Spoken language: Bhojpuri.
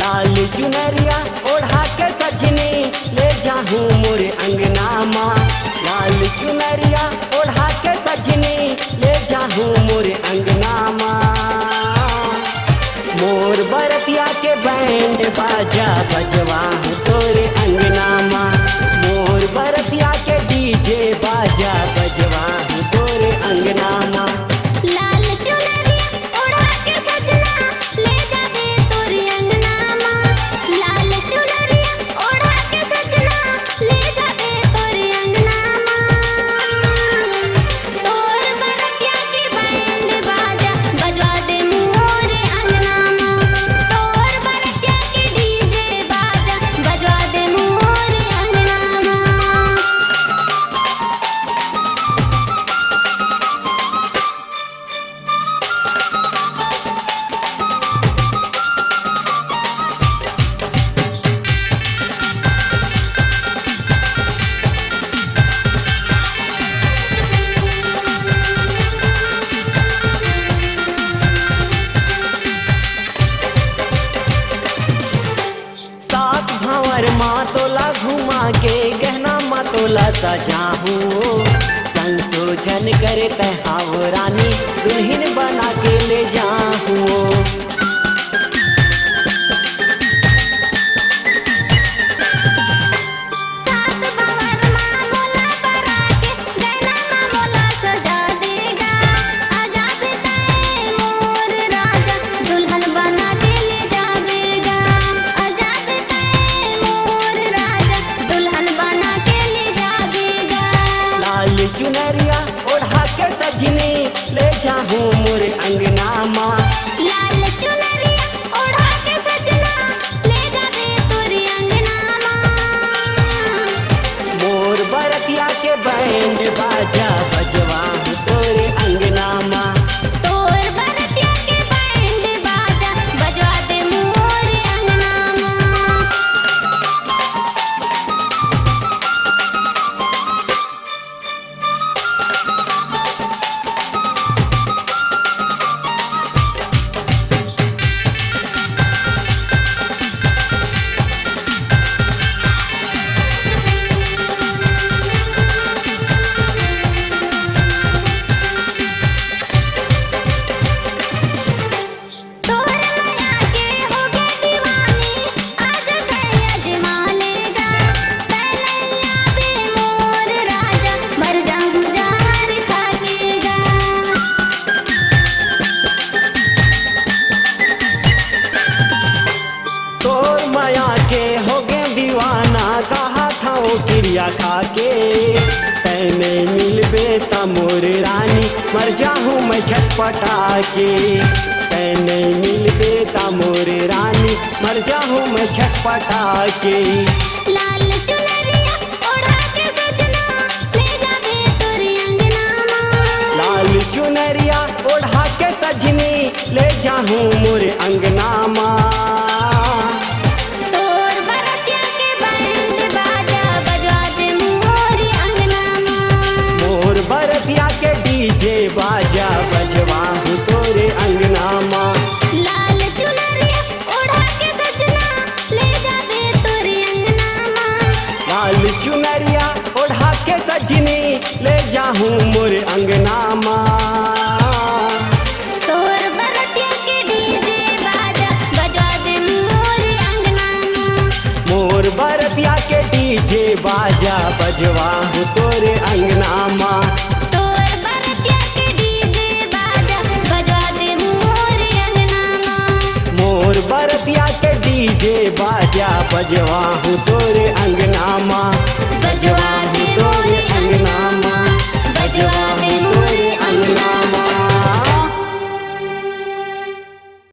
लाल चुनरिया ओढ़ा के सजनी ले जाहूँ मोरे अंगना माँ। लाल चुनरिया ओढ़ा के सजनी ले जाहूँ मोरे अंगना माँ। मोर बरतिया के बैंड बाजा बजवाहूँ तोरे अंगना माँ। मोर बरतिया के डीजे बाजा बजवाहूँ तोरे अंगना माँ। लाल चुनरिया ओढ़ा के सजना ले जाबे तोरी अंगना माँ। लाल चुनरिया ओढ़ा के सजना ले जाबे तोरी अंगना माँ। तोर बरतिया के बैंड बाजा बजवा दे मोरे अंगना माँ। तोर बरतिया के डीजे बाजा बजवा दे मोरे अंगना माँ। सात भंवर माँ तोला घुमा के गहना माँ तोला सजाहूँ। संशोधन करे तहाव रानी दुल्हन बना के ले जाहूँ। सात बावर माँ मोला बरा के गहना माँ मोला सजा देगा। आजा बिताए मोर राजा दुल्हन बना के ले जावेगा। आजा बिताए मोर राजा दुल्हन बना के ले जावेगा। लाल चुनरिया ओढ़ा के सजनी ले जाहूँ मोरे अंगना माँ। लाल चुनरिया ओढ़ा के सजना ले जाबे तोरी अंगना माँ। मोर बरतिया के बैंड बाजा बजवाहूँ तोरे अंगना माँ। तोर बरतिया के बैंड बाजा बजवा दे मोरे अंगना माँ। तोर माया के हो गए दीवानी आज गए अजमा लेगा। तैनैया बे मोर राजा मर जाऊँ जहर खाकेगा। तोर माया के हो गए दीवाना कहा था वो क्रिया खा के। तैने मिलबे त मोर रानी मर जाहूँ मैं झटपटा के। तैने मिलबे त मोर रानी मर जाहूँ मैं झटपटा के। लाल चुनरिया ओढ़ा के सजना ले जाबे तोरी अंगना माँ। लाल चुनरिया ओढ़ा के सजनी ले जाहूँ मोरे अंगना माँ। तोर बरतिया के बैंड बाजा बजवा दे मोरे अंगना माँ। मोर बरतिया के डीजे बाजा बजवाहूँ तोरे अंगना माँ। लाल चुनरिया ओढ़ा के सजना ले जाबे तोरी अंगना माँ। लाल चुनरिया ओढ़ा के सजनी ले जाहूँ मोरे अंगना माँ। तोर बरतिया के डीजे बाजा बजवा दे मोरे अंगना माँ। मोर बरतिया के डीजे बाजा बजवाहूँ तोरे अंगना माँ। तोर बरतिया के डीजे बाजा बजवा दे मोरे अंगना माँ। मोर बरतिया के डीजे बाजा बजवाहूँ तोरे अंगना